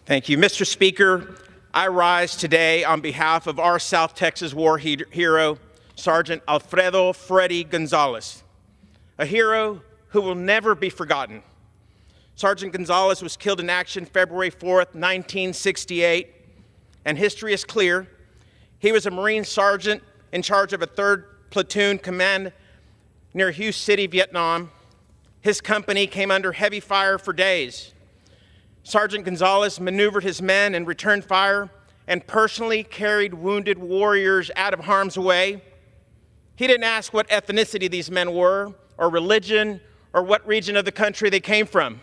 Thank you. Mr. Speaker, I rise today on behalf of our South Texas war hero, Sergeant Alfredo Freddy Gonzalez, a hero who will never be forgotten. Sergeant Gonzalez was killed in action February 4th, 1968, and history is clear. He was a Marine sergeant in charge of a 3rd Platoon Command near Hue City, Vietnam. His company came under heavy fire for days. Sergeant Gonzalez maneuvered his men and returned fire and personally carried wounded warriors out of harm's way. He didn't ask what ethnicity these men were, or religion, or what region of the country they came from.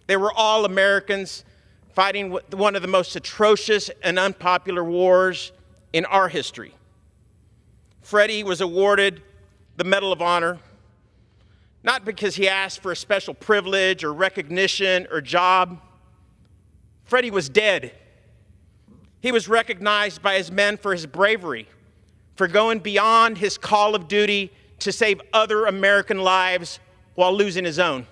They were all Americans fighting one of the most atrocious and unpopular wars in our history. Freddy was awarded the Medal of Honor, not because he asked for a special privilege or recognition or job. Freddy was dead. He was recognized by his men for his bravery, for going beyond his call of duty to save other American lives while losing his own.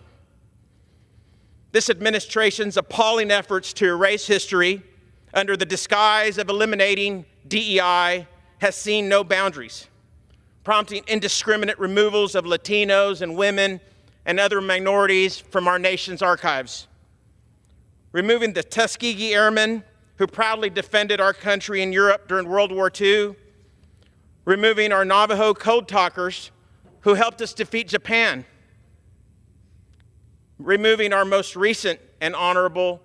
This administration's appalling efforts to erase history under the disguise of eliminating DEI has seen no boundaries, prompting indiscriminate removals of Latinos and women and other minorities from our nation's archives. Removing the Tuskegee Airmen who proudly defended our country in Europe during World War II. Removing our Navajo code talkers who helped us defeat Japan. Removing our most recent and honorable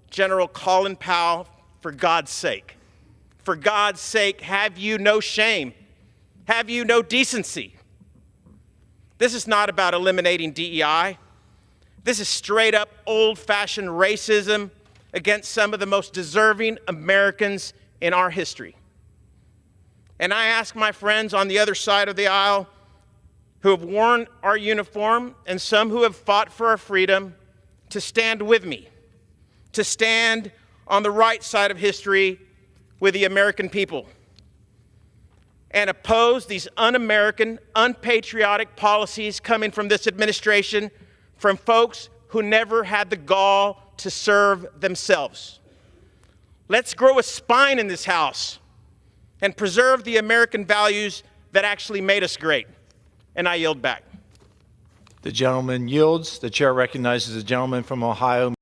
General Colin Powell, for God's sake. For God's sake, have you no shame? Have you no decency? This is not about eliminating DEI. This is straight up old-fashioned racism against some of the most deserving Americans in our history. And I ask my friends on the other side of the aisle who have worn our uniform and some who have fought for our freedom to stand with me, to stand on the right side of history with the American people and oppose these un-American, unpatriotic policies coming from this administration from folks who never had the gall to serve themselves. Let's grow a spine in this House and preserve the American values that actually made us great. And I yield back. The gentleman yields. The chair recognizes the gentleman from Ohio.